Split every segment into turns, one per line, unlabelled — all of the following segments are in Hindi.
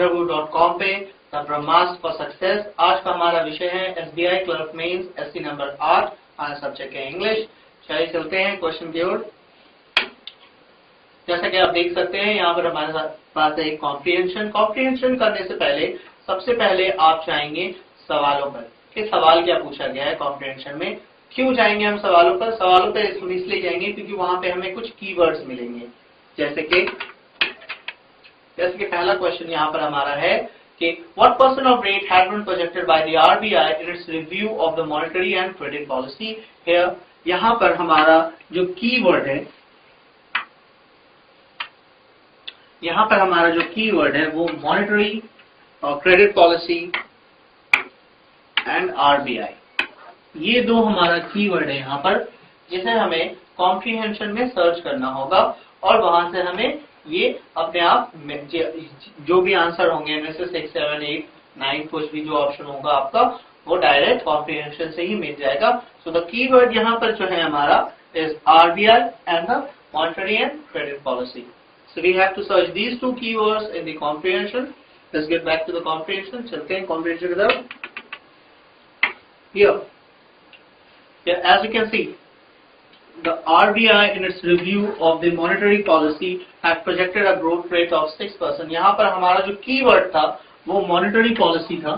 www.com पे द ब्रह्मास्त्र फॉर सक्सेस। आज का हमारा विषय है SBI clerk mains SC number 8, हमारा सब्जेक्ट है इंग्लिश। चलिए चलते हैं क्वेश्चन की ओर। जैसा कि आप देख सकते हैं यहाँ पर हमारे पास है कॉम्प्रिहेंशन करने से पहले सबसे पहले आप जाएंगे सवालों पर कि सवाल क्या पूछा गया है कॉम्प्रिहेंशन में। क्यों जाएंगे हम सवालों पर इसलिए जाएंगे क्योंकि वहां पे हमें कुछ कीवर्ड्स मिलेंगे। जैसे कि पहला क्वेश्चन यहाँ पर हमारा है कि what % of rate had been projected by the RBI in its review of the monetary and credit policy here। यहाँ पर हमारा जो कीवर्ड है वो मॉनेटरी और क्रेडिट पॉलिसी एंड आरबीआई, ये दो हमारा कीवर्ड है यहाँ पर, जिसे हमें कॉम्प्रिहेंशन में सर्च करना होगा और वहां से हमें ये अपने आप जो भी आंसर होंगे इनमें से 6, 7, 8, 9 कुछ भी जो ऑप्शन होगा आपका वो डायरेक्ट कॉम्प्रिहेंशन से ही मिल जाएगा। सो द कीवर्ड यहाँ पर जो है हमारा is RBI and the monetary and credit policy. So we have to search these two keywords in the comprehension. Let's get back to the comprehension. चलते हैं comprehension की तरफ। Here, as you can see, the RBI in its review of the monetary policy had projected a growth rate of 6%. यहाँ पर हमारा जो keyword था वो monetary policy था,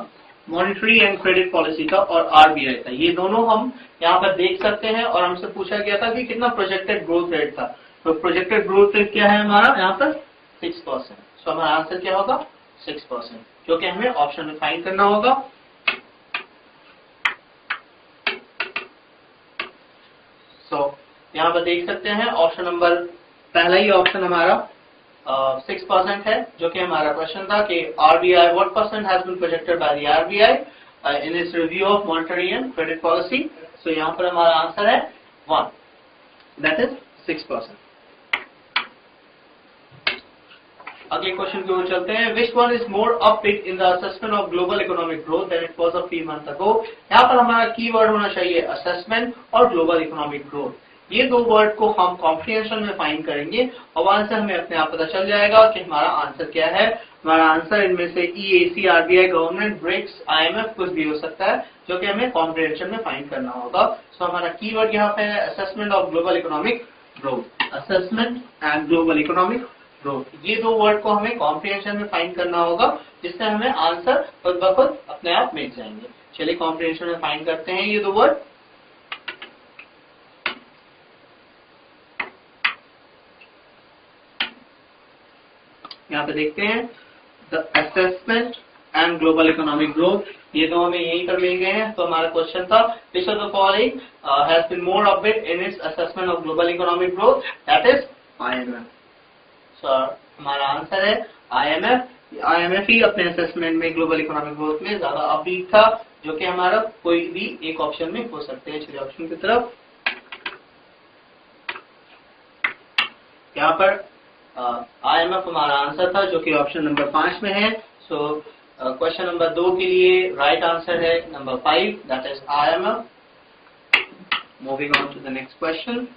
मॉनिटरी एंड क्रेडिट पॉलिसी था और आरबीआई था। ये दोनों हम यहाँ पर देख सकते हैं और हमसे पूछा गया था कि कितना प्रोजेक्टेड ग्रोथ रेट था। तो प्रोजेक्टेड ग्रोथ रेट क्या है हमारा यहाँ पर 6%। सो हमारा आंसर क्या होगा 6%, जो कि हमें ऑप्शन में फाइंड करना होगा। सो यहाँ पर देख सकते हैं ऑप्शन नंबर पहला ही ऑप्शन हमारा 6% है, जो कि हमारा क्वेश्चन था कि RBI what % has been projected by the RBI in its review of monetary and credit policy. So यहाँ पर हमारा आंसर है 1, दैट इज 6%। अगले क्वेश्चन की ओर चलते हैं। Which one is more upbeat in the assessment of global economic growth than it was a few month ago. यहाँ पर हमारा कीवर्ड होना चाहिए असेसमेंट और ग्लोबल इकोनॉमिक ग्रोथ। ये दो वर्ड को हम कॉम्प्रिहेंशन में फाइंड करेंगे और वहां से हमें अपने आप पता चल जाएगा कि हमारा आंसर क्या है। हमारा आंसर इनमें से EAC, RBI, government, BRICS, IMF कुछ भी हो सकता है, जो कि हमें कॉम्प्रिहेंशन में फाइंड करना होगा। सो हमारा कीवर्ड यहाँ पे है assessment of global economic growth. Assessment and global economic growth, ये दो वर्ड को हमें कॉम्प्रिहेंशन में फाइंड करना होगा, जिससे हमें आंसर खुद ब खुद अपने आप मिल जाएंगे। चलिए कॉम्प्रिहेंशन में फाइंड करते हैं ये दो वर्ड। यहाँ पे देखते हैं the assessment and global economic growth, ये दो हमें यहीं पर मिल गए हैं। तो हमारा क्वेश्चन था which of the following has been more upbeat in its assessment of global economic growth, that is IMF. So हमारा आंसर है आईएमएफ। आईएमएफ ही अपने असेसमेंट में ग्लोबल इकोनॉमिक ग्रोथ में ज्यादा अपबीट था, जो कि हमारा कोई भी एक ऑप्शन में हो सकते हैं। चलिए ऑप्शन की तरफ। यहाँ पर आईएमएफ हमारा आंसर था, जो कि ऑप्शन नंबर 5 में है। सो क्वेश्चन नंबर 2 के लिए राइट आंसर है number 5, that is IMF. Moving on to the next question.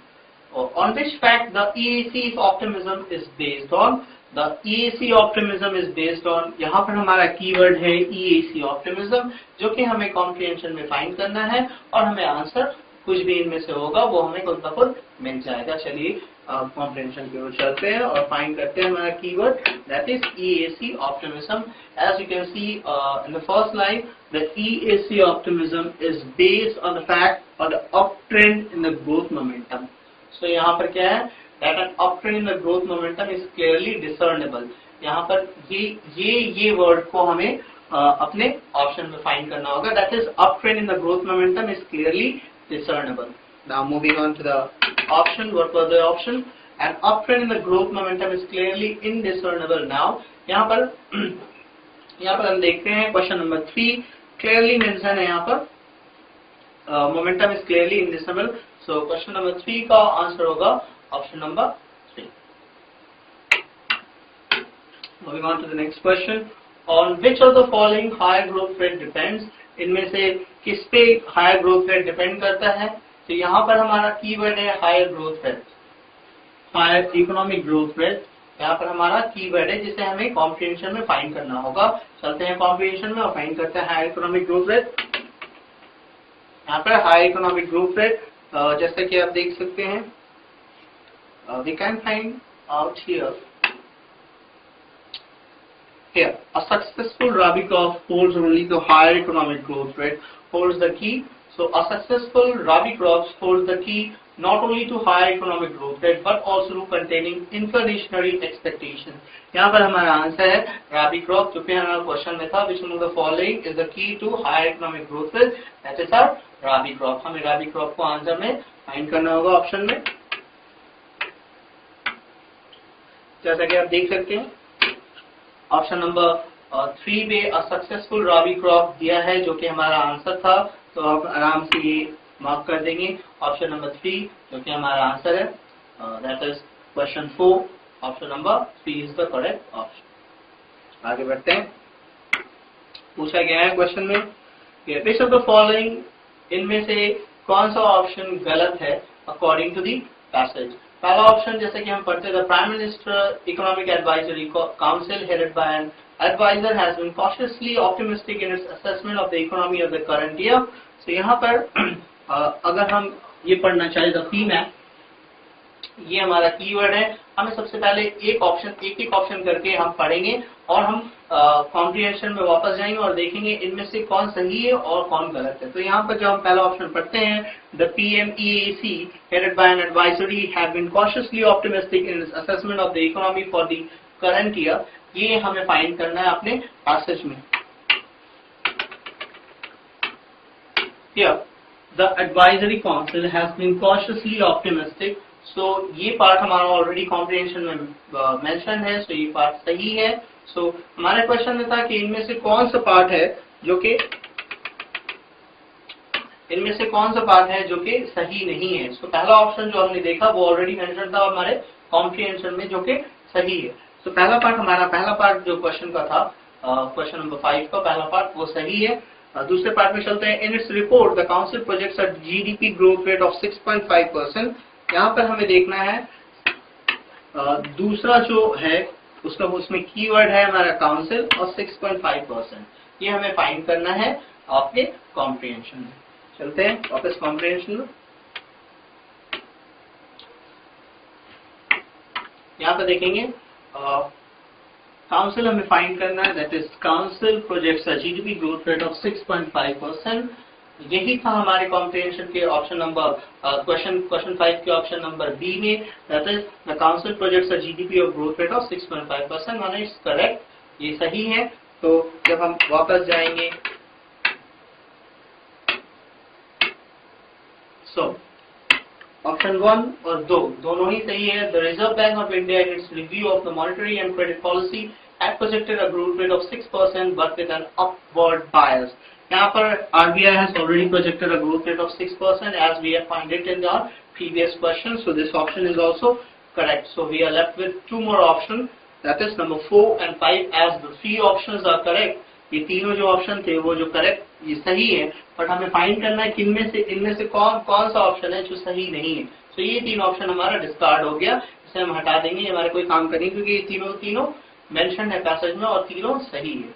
On which fact the EAC's optimism is based on? The EAC optimism is based on, यहाँ पर हमारा कीवर्ड है EAC optimism, जो कि हमें कॉम्प्रिहेंशन में फाइंड करना है और हमें आंसर कुछ भी इनमें से होगा वो हमें खुद ब खुद मिल जाएगा। चलिए कॉम्प्रिहेंशन की ओर चलते हैं और फाइंड करते हैं हमारा keyword, that is EAC optimism। As you can see in the first line, the EAC optimism is based on the fact or the uptrend in the growth momentum। So यहाँ पर क्या है, that an uptrend in the growth momentum is clearly discernible। यहाँ पर ये वर्ड को हमें अपने ऑप्शन में फाइंड करना होगा, that is uptrend in the growth momentum is clearly discernible। Now moving on to the option, what was the option? An uptrend in the growth momentum is clearly indiscernible now। यहाँ पर हम देखते हैं क्वेश्चन नंबर 3, clearly मेंशन है यहाँ पर, momentum is clearly indiscernible। So question number 3 का आंसर होगा option number 3। Moving on to the next question, on which of the following higher growth rate depends? इनमें से किस पे हायर ग्रोथ रेट डिपेंड करता है? तो यहाँ पर हमारा कीवर्ड है higher growth rate, higher economic growth rate. यहाँ पर हमारा कीवर्ड है जिसे हमें कॉम्प्रिहेंशन में फाइंड करना होगा। चलते हैं कॉम्प्रिहेंशन में और फाइंड करते हैं हाई इकोनॉमिक ग्रोथ रेट। यहाँ पर हाई इकोनॉमिक ग्रोथ रेट जैसे कि आप देख सकते हैं, we can find out here a successful Rabi crop holds only the higher economic growth rate holds the key. So a successful Rabi crop holds the key not only to higher economic growth rate but also to containing inflationary expectations. यहाँ पर हमारा आंसर है Rabi crop, जो कि हमारा क्वेश्चन में था, which among the following is the key to higher economic growth rate? That is our Rabi crop. हमें Rabi crop को आंसर में फाइंड करना होगा ऑप्शन में। जैसा कि आप देख सकते हैं ऑप्शन नंबर 3 में अ सक्सेसफुल राबी क्रॉप दिया है, जो कि हमारा आंसर था, तो आप आराम से ये मार्क कर देंगे। ऑप्शन नंबर 3 जो कि हमारा आंसर है, that is question 4, option number 3 is the correct option. आगे बढ़ते हैं। पूछा गया है क्वेश्चन में विच ऑफ द फॉलोइंग, इनमें से कौन सा ऑप्शन गलत है अकॉर्डिंग टू द पैसेज। पहला ऑप्शन जैसे कि हम पढ़ते थे, prime minister economic advisory council headed by an advisor has been cautiously optimistic in its assessment of the economy of the current year. तो यहाँ पर अगर हम ये पढ़ना चाहें द फीमैप, ये हमारा कीवर्ड है। हमें सबसे पहले एक ऑप्शन करके हम पढ़ेंगे और हम कॉम्प्रिहेंशन में वापस जाएंगे और देखेंगे इनमें से कौन सही है और कौन गलत है। तो यहाँ पर जब हम पहला ऑप्शन पढ़ते हैं, the PMEAC headed by an advisory have been cautiously optimistic in its assessment of the economy for the current year, ये हमें फाइंड करना है अपने पैसेज में। Here, the advisory council has been cautiously optimistic. So ये पार्ट हमारा ऑलरेडी कॉम्प्रिहेंशन में मेंशन है, सो ये पार्ट सही है। सो हमारे क्वेश्चन में था कि इनमें से कौन सा पार्ट है जो कि सही नहीं है। सो पहला ऑप्शन जो हमने देखा वो ऑलरेडी मेंशन था हमारे कॉम्प्रिहेंशन में, जो कि सही है। तो पहला पार्ट जो क्वेश्चन का था, क्वेश्चन नंबर 5 का पहला पार्ट, वो सही है। दूसरे पार्ट में चलते हैं। In its report the council projects a GDP growth rate of 6.5%। यहाँ पर हमें देखना है दूसरा जो है उसमें कीवर्ड है हमारा काउंसिल और 6.5%, ये हमें फाइंड करना है आपके कॉम्प्रिहेंशन में। चलते हैं वापस कॉम्प्रिहेंशन में। यहाँ पर देखेंगे काउंसिल हमें फाइंड करना है, that is council projects a GDP growth rate of 6.5%। यही था हमारे कॉम्प्रिहेंशन के ऑप्शन नंबर क्वेश्चन 5 के ऑप्शन नंबर बी में, that is the council projects a GDP of growth rate of 6.5%, माने इट्स करेक्ट, ये सही है। तो जब हम वापस जाएंगे, सो ऑप्शन 1 और 2 दोनों ही सही है। The reserve bank of India in its review of the monetary and credit policy had projected a growth rate of 6% but with an upward bias. यहाँ पर RBI has already projected a growth rate of 6% as we have found it in the previous question. So this option is also correct. So we are left with two more options, that is number 4 and 5. As the 3 options are correct, ये तीनों जो ऑप्शन थे वो जो करेक्ट, ये सही है, बट हमें फाइंड करना है कि इनमें से कौन सा ऑप्शन है जो सही नहीं है। तो ये 3 ऑप्शन हमारा डिस्कार्ड हो गया, इसे हम हटा देंगे, ये हमारे कोई काम करेंगे क्योंकि ये तीनों मेंशन है पैसेज में और तीनों सही है।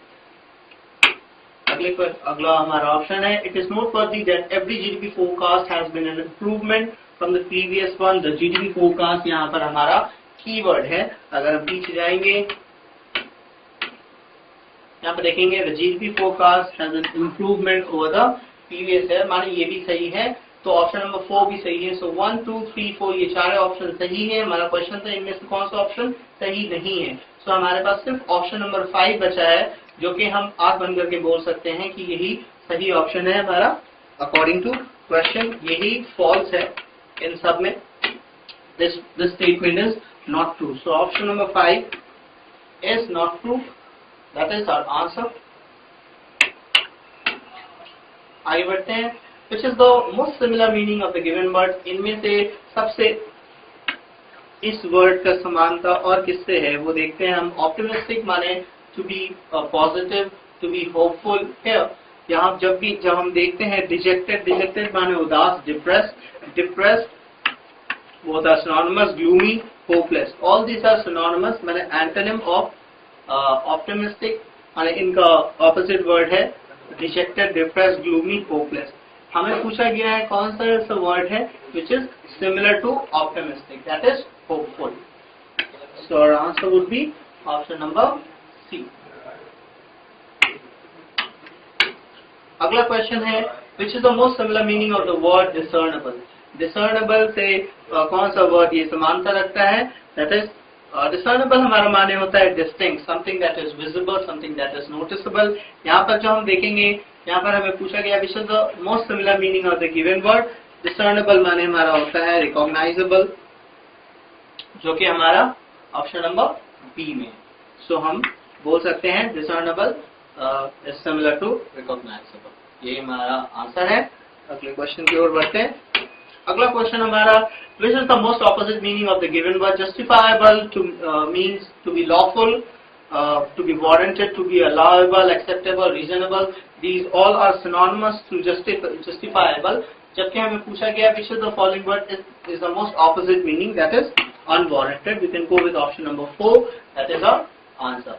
अगला हमारा ऑप्शन है, it is noteworthy that every GDP forecast has been an improvement from the previous one. The GDP forecast यहाँ पर हमारा कीवर्ड है। अगर हम पीछे जाएंगे, यहाँ पर देखेंगे the GDP forecast has an improvement over the previous year, माने ये भी सही है। तो ऑप्शन नंबर 4 भी सही है। सो 1, 2, 3, 4 ये चारों ऑप्शन सही है। हमारा क्वेश्चन था इनमें से कौन सा ऑप्शन सही नहीं है। सो हमारे पास सिर्फ ऑप्शन नंबर 5 बचा है, जो कि हम आंख बंद करके बोल सकते हैं कि यही सही ऑप्शन है हमारा अकॉर्डिंग टू क्वेश्चन। यही फॉल्स है इन सब में, this statement is not true. So option number 5 is not true, that is our answer. आगे बढ़ते हैं। Which is the most similar meaning of the given word? इनमें से सबसे इस वर्ड का समानता और किससे है वो देखते हैं हम। ऑप्टिमिस्टिक माने to be positive, to be hopeful है। यहाँ जब हम देखते हैं डिजेक्टेड माने उदास, depressed both are synonymous, gloomy, hopeless. All these are synonymous, माने antonym of optimistic, माने इनका opposite word है dejected, depressed, gloomy, hopeless. हमें पूछा गया है कौन सा ऐसा word है which is similar to optimistic, that is hopeful. So our answer would be option number C. अगला क्वेश्चन है which is the most similar meaning of the word discernible. Discernible से कौन सा वर्ड ये समानता रखता है? That is discernible हमारा माने होता है distinct, something that is visible, something that is noticeable. यहाँ पर जो हम देखेंगे, यहाँ पर हमें पूछा गया which is the most similar meaning of the given word. Discernible माने हमारा होता है recognizable, जो कि हमारा ऑप्शन नंबर बी में. सो हम बोल सकते हैं discernible is similar to recognizable. ये हमारा आंसर है. अगले क्वेश्चन की ओर बढ़ते हैं. अगला क्वेश्चन हमारा which is the most opposite meaning of the given word? Justifiable to means to be lawful, to be warranted, to be allowable, acceptable, reasonable. These all are synonymous to justifiable. जबकि हमें पूछा गया which of the following word is the most opposite meaning, that is unwarranted. We can go with option number 4. That is our answer.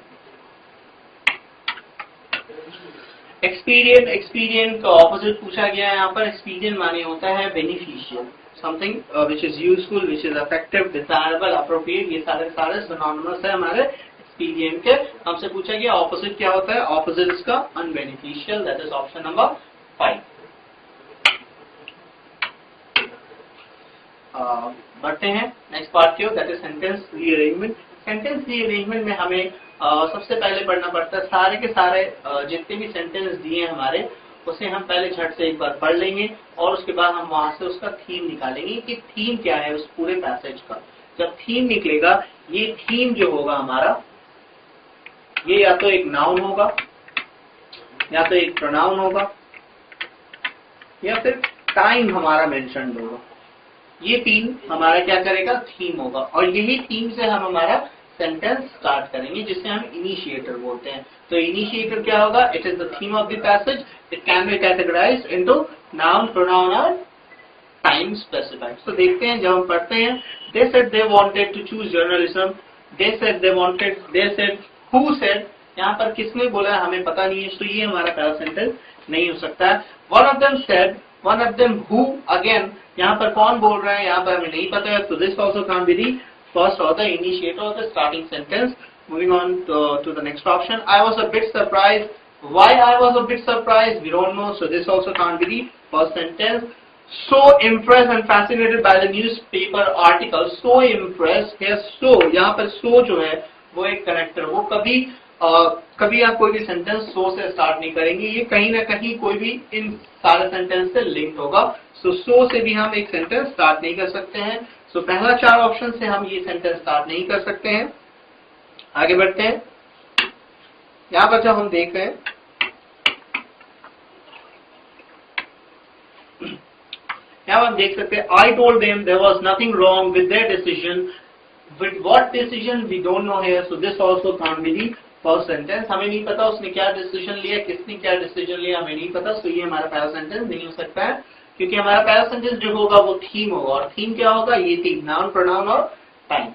एक्सपीरियंट का ऑपोजिट पूछा गया है. यहाँ पर एक्सपीरियंट माने होता है beneficial, something which is useful, which is effective, desirable, appropriate. ये सारे सिनोनिमस है हमारे एक्सपीरियंट के. हमसे पूछा गया ऑपोजिट क्या होता है. ऑपोजिट इसका unbeneficial. That is option number 5. बढ़ते हैं नेक्स्ट पार्ट की ओर, that is sentence rearrangement. Sentence rearrangement में हमें सबसे पहले पढ़ना पड़ता है सारे के सारे जितने भी सेंटेंस दिए हैं हमारे, उसे हम पहले झट से एक बार पढ़ लेंगे और उसके बाद हम वहां से उसका थीम निकालेंगे कि थीम क्या है उस पूरे पैसेज का. जब थीम निकलेगा, ये थीम जो होगा हमारा, ये या तो एक नाउन होगा, या तो एक प्रोनाउन होगा, या फिर टाइम हमारा मेंशन्ड होगा. ये तीन हमारा क्या करेगा, थीम होगा. और यही थीम से हम हमारा सेंटेंस स्टार्ट करेंगे, जिसे हम इनिशिएटर बोलते हैं. तो इनिशिएटर क्या होगा? It is the theme of the passage. It can be categorised into noun, pronoun और टाइम स्पेसिफाइड. तो देखते हैं, जब हम पढ़ते हैं, they said they wanted to choose journalism, they said they wanted, they said, who said. यहाँ पर किसने बोला हमें पता नहीं है, तो ये हमारा पहला सेंटेंस नहीं हो सकता है. One of them said, one of them who. Again यहाँ पर कौन बोल रहा है, यहाँ पर हमें नहीं पता है. तो this also can't be the first or the initiator of the starting sentence. Moving on to the next option. I was a bit surprised. Why I was a bit surprised? We don't know. So this also can't be the first sentence. So impressed and fascinated by the newspaper article. So impressed. Here so, यहाँ पर so जो है वो एक कनेक्टर. वो कभी आप कोई भी सेंटेंस so से स्टार्ट नहीं करेंगे. ये कहीं ना कहीं कोई भी इन सारे सेंटेंस से लिंक होगा. so से भी हम एक सेंटेंस स्टार्ट नहीं कर सकते हैं. तो पहला 4 ऑप्शन से हम ये सेंटेंस स्टार्ट नहीं कर सकते हैं. आगे बढ़ते हैं. यहां पर जब हम देख रहे हैं, यहां हम देख सकते हैं, I told them there was nothing wrong with their decision. With what decision we don't know here. So this also can't be the first sentence. हमें नहीं पता उसने क्या डिसीजन लिया, किसने क्या डिसीजन लिया, हमें नहीं पता. सो ये हमारा पहला सेंटेंस नहीं हो सकता है, क्योंकि हमारा पहला सेंटेंस जो होगा वो थीम होगा. और थीम क्या होगा? ये थीम, नाउन, प्रोनाउन और टाइम.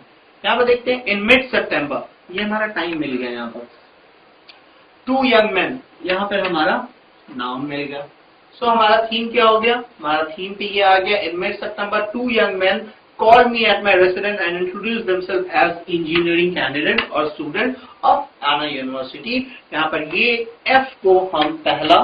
यहाँ पर देखते हैं, इन मिड सितंबर. ये हमारा टाइम मिल गया. यहाँ पर 2 यंग मैन, यहाँ पर हमारा नाउन मिल गया. सो हमारा थीम क्या हो गया? हमारा थीम पे ये आ गया, in mid September 2 young man called me at my residence and introduced themselves as engineering candidate or student of Anna University. यहाँ पर ये F को हम पहला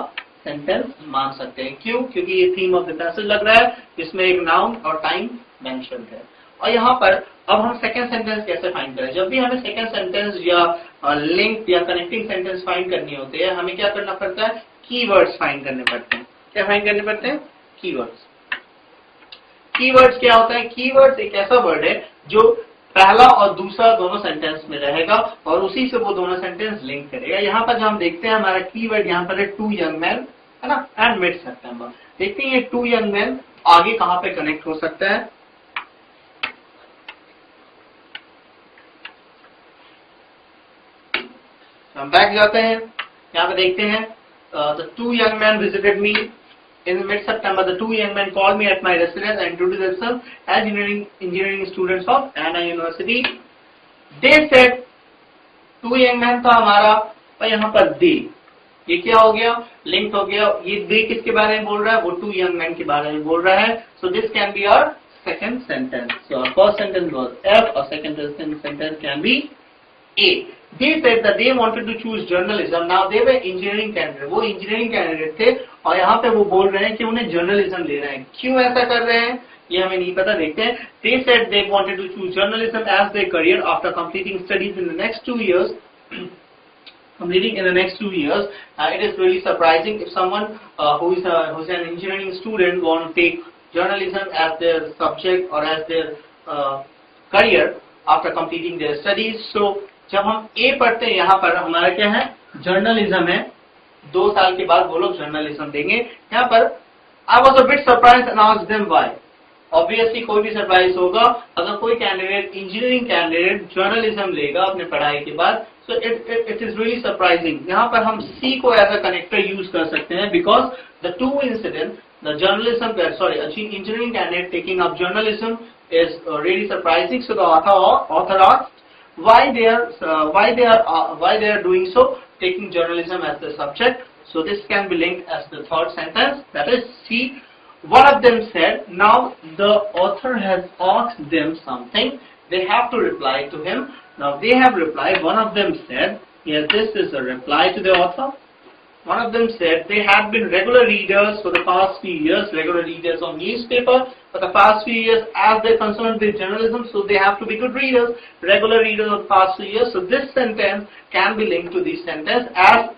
सेंटेंस मान सकते हैं. क्यों? क्योंकि ये थीम ऑफ द पैसेज लग रहा है, इसमें एक नाउन और टाइम मेंशन है. और यहाँ पर अब हम सेकंड सेंटेंस कैसे फाइंड करें? जब भी हमें सेकंड सेंटेंस या लिंक या कनेक्टिंग सेंटेंस फाइंड करनी होती है, हमें क्या करना पड़ता है? कीवर्ड्स फाइंड करने पड़ते हैं. क्या फाइंड करने पड़ते हैं? कीवर्ड्स. कीवर्ड्स क्या होता है? कीवर्ड्स एक ऐसा वर्ड है जो पहला और दूसरा दोनों सेंटेंस में रहेगा और उसी से वो दोनों सेंटेंस लिंक करेगा. यहाँ पर जो हम देखते हैं, हमारा कीवर्ड यहाँ पर है 2 यंग मैन, है ना, एंड मिड सितंबर. देखते हैं ये 2 यंग मैन आगे कहां पे कनेक्ट हो सकता है. हम बैक जाते हैं. यहाँ पे देखते हैं, the 2 young man visited me in mid-September, the two young men called me at my residence and introduced themselves as engineering students of Anna University. They said, two young men था हमारा, और यहाँ पर they, ये क्या हो गया, लिंक हो गया. ये they किसके बारे में बोल रहा है, वो two young men के बारे में बोल रहा है. So this can be our second sentence. So our first sentence was F, our second sentence can be A. They said that they wanted to choose journalism. Now they were engineering candidate. वो engineering candidate थे और यहाँ पे वो बोल रहे हैं कि उन्हें journalism लेना है. क्यों ऐसा कर रहे हैं ये हमें नहीं पता, देखते हैं. They said they wanted to choose journalism as their career after completing studies in the next 2 years. Completing in the next 2 years, it is really surprising if someone who's an engineering student want to take journalism as their subject or as their career after completing their studies. So जब हम A पढ़ते हैं यहाँ पर हमारा क्या है, जर्नलिज्म है. 2 साल के बाद वो लोग जर्नलिज्म देंगे. यहाँ पर I was a bit surprised and asked them why. Obviously कोई भी सरप्राइज होगा अगर कोई कैंडिडेट इंजीनियरिंग कैंडिडेट जर्नलिज्म लेगा अपने पढ़ाई के बाद. So it is really surprising. यहाँ पर हम C को एज अ कनेक्टर यूज कर सकते हैं because the two incidents, the engineering candidate taking up journalism is really surprising. So the author asked why they are doing so, taking journalism as the subject. So this can be linked as the third sentence, that is C. One of them said, now the author has asked them something, they have to reply to him. Now they have replied. One of them said, yes, this is a reply to the author. One of them said they had been regular readers for the past few years, regular readers of newspaper for the past few years as they're concerned with journalism, so they have to be good readers, regular readers of the past few years. So this sentence can be linked to this sentence as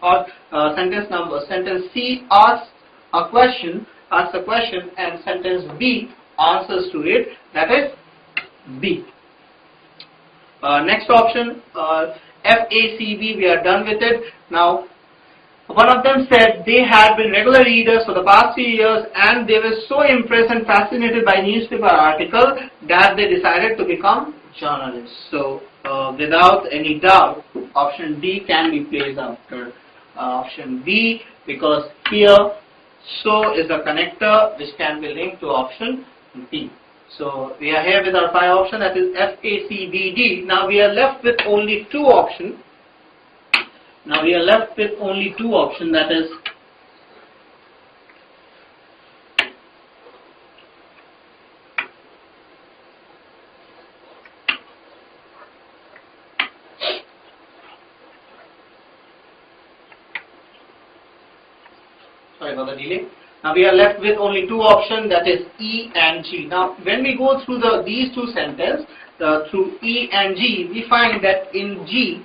sentence C asks a question, and sentence B answers to it, that is B. Next option, FACB, we are done with it. Now, one of them said they had been regular readers for the past few years and they were so impressed and fascinated by newspaper article that they decided to become journalists. So, without any doubt, option D can be placed after option B because here so is a connector which can be linked to option B. So, we are here with our 5 options, that is F, A, C, B, D. Now, we are left with only 2 options. That is sorry about the delay. Now we are left with only 2 options, that is E and G. Now when we go through these 2 sentences, through E and G, we find that in G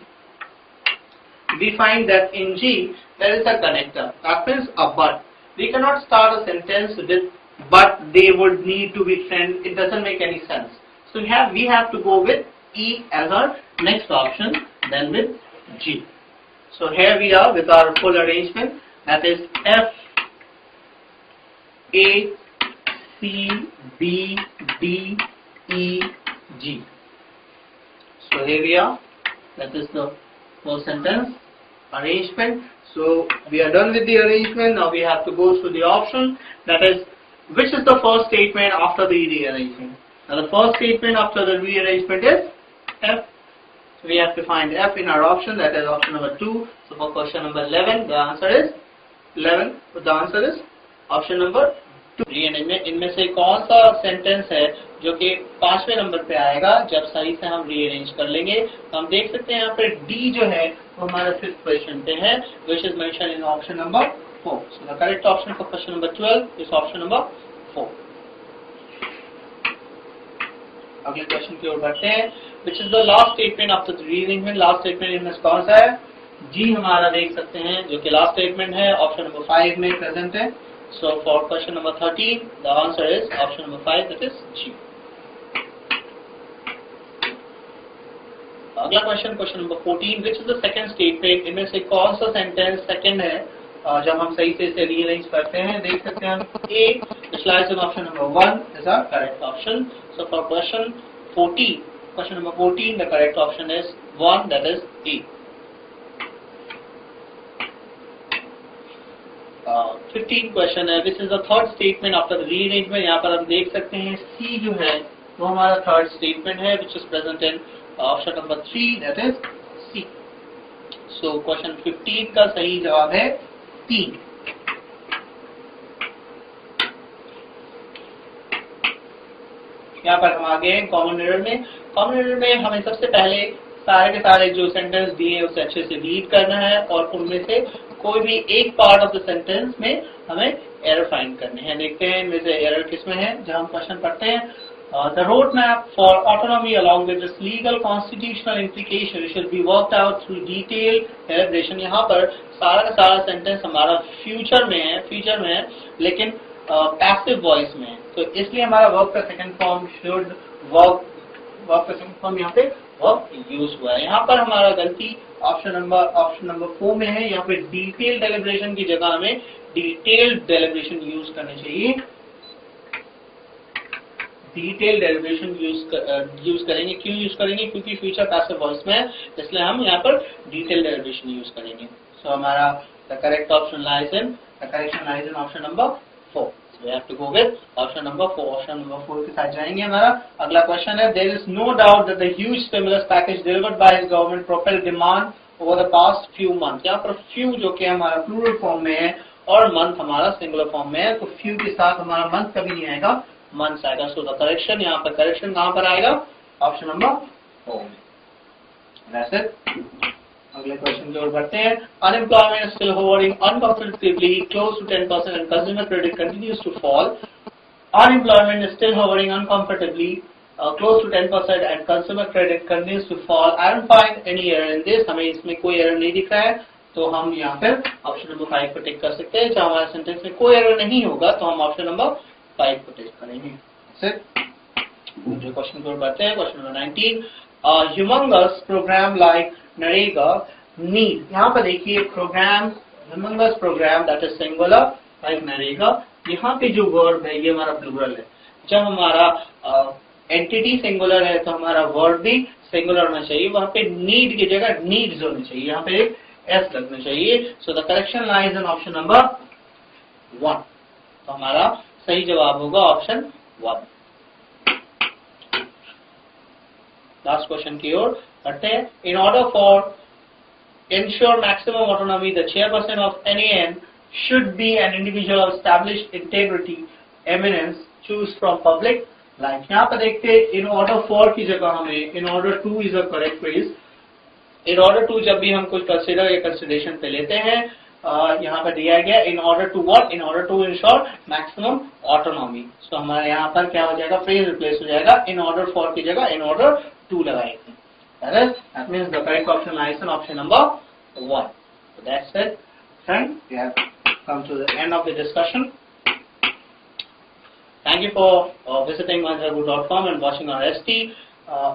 there is a connector, that means a but. We cannot start a sentence with but they would need to be friends. It doesn't make any sense. So we have to go with E as our next option, then with G. So here we are with our full arrangement, that is F, A, C, B, D, E, G. So here we are, that is the whole sentence arrangement. So we are done with the arrangement. Now we have to go through the option, that is which is the first statement after the rearrangement. Now the first statement after the rearrangement is F. So we have to find F in our option, that is option number 2. So for question number 11, the answer is 11. So the answer is option number 2. Rearrangement इनमें से कौन सा सेंटेंस है जो कि 5वें नंबर पे आएगा जब सही से हम रीअरेंज कर लेंगे. तो हम देख सकते हैं यहाँ पर डी जो है वो हमारा 5th पोजीशन पे है, which is mentioned in option number 4. So the correct option for question number 12 is option number 4. अगले क्वेश्चन की ओर बढ़ते हैं. Which is the last statement after the rearrangement? Last statement इनमें से कौन सा है? जी हमारा देख सकते हैं जो कि लास्ट स्टेटमेंट है, ऑप्शन नंबर 5 में प्रेजेंट है. So for question number 13, the answer is option number 5, that is G. अगला question number 14, which is the second statement? इनमें से कौन सा सेंटेंस सेकंड है जब हम सही से इसे रीअरेंज करते हैं? देख सकते हैं A, which lies in option number 1 is our correct option. So for question number 14, the correct option is 1, that is A. 15 question है, this is the third statement after rearrangement. यहाँ पर हम देख सकते हैं सी जो है वो हमारा थर्ड स्टेटमेंट है which is present in option number 3, that is C. So question 15 का सही जवाब है 3। यहाँ पर हम आगे हैं कॉमन एरर में। कॉमन एरर में हमें सबसे पहले सारे के सारे जो सेंटेंस दिए हैं उसे अच्छे से रीड करना है और उनमें से कोई भी एक पार्ट ऑफ द सेंटेंस में हमें एरर फाइंड करने हैं। देखते हैं इनमें से एरर किसमें है। जब हम क्वेश्चन पढ़ते हैं, the road map for autonomy along with its legal constitutional implication should be worked out through detail deliberation. यहाँ पर सारा का सारा सेंटेंस हमारा फ्यूचर में है लेकिन पैसिव वॉइस में है, तो इसलिए हमारा वर्ब का सेकंड फॉर्म शुड वर्ब का सेकंड फॉर्म यहाँ पे वर्ब यूज हुआ है। यहाँ पर हमारा गलती ऑप्शन नंबर 4 में है। यहाँ पे डिटेल डेलिब्रेशन की जगह हमें डिटेल्ड डेलिब्रेशन यूज करनी चाहिए। डिटेल डेलिब्रेशन यूज करेंगे। क्यों यूज करेंगे? क्योंकि फ्यूचर पैसिव वॉइस में है, इसलिए हम यहाँ पर डिटेल डेलिब्रेशन यूज करेंगे। सो हमारा the correct option lies in option number 4। So we have to go with option number 4. Option number 4 के साथ जाएंगे। हमारा अगला क्वेश्चन है, there is no doubt that the huge stimulus package delivered by his government propelled demand over the past few months। यहाँ पर few जो कि हमारा प्लूरल फॉर्म में है और मंथ हमारा सिंगुलर फॉर्म में है, तो few के साथ हमारा मंथ कभी नहीं आएगा, मंथ्स आएगा। सो द करेक्शन यहाँ पर करेक्शन कहाँ पर आएगा? ऑप्शन नंबर 4 में। That's it। अगले क्वेश्चन की ओर बढ़ते हैं। Unemployment is still hovering uncomfortably close to 10% and consumer credit continues to fall। Unemployment is still hovering uncomfortably close to 10% and consumer credit continues to fall। I don't find any error in this। हमें इसमें कोई एरर नहीं दिख रहा है, तो हम यहाँ पर ऑप्शन नंबर 5 को टिक कर सकते हैं। जहाँ हमारे सेंटेंस में कोई एरर नहीं होगा तो हम ऑप्शन नंबर 5 को टिक करेंगे। जो क्वेश्चन की ओर बढ़ते हैं, question number 19। Humongous programme like NREGA need. यहाँ पर देखिए programme, humongous programme that is singular like NREGA. यहाँ पे जो वर्ब है ये हमारा प्लूरल है। जब हमारा एंटिटी सिंगुलर है तो हमारा वर्ब भी सिंगुलर होना चाहिए। वहाँ पे नीड की जगह नीड्स होनी चाहिए, यहाँ पे एक एस लगना चाहिए। So the correction lies in option number 1। तो हमारा सही जवाब होगा ऑप्शन 1। लास्ट क्वेश्चन की ओर बढ़ते हैं। In order for ensure maximum autonomy, the chairperson of NAN should be an individual of established integrity, eminence, choose from public life। यहाँ पर देखते हैं in order for की जगह हमें in order to is a correct phrase। in order to जब भी हम कुछ consider या consideration पे लेते हैं, यहाँ पर दिया गया in order to what? in order to ensure maximum autonomy। so हमारे यहाँ पर क्या हो जाएगा? phrase replace हो जाएगा, in order for की जगह in order to लगाएंगे। That means the correct option lies in option number 1। So that's it, friend. We have come to the end of the discussion. Thank you for visiting mahindra.com and watching our ST।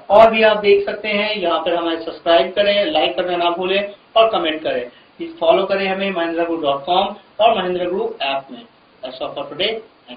और भी आप देख सकते हैं, यहाँ पर हमें सब्सक्राइब करें, लाइक करना ना भूलें और कमेंट करें। फॉलो करें हमें mahindra.com और Mahindra Group ऐप में। That's all for today।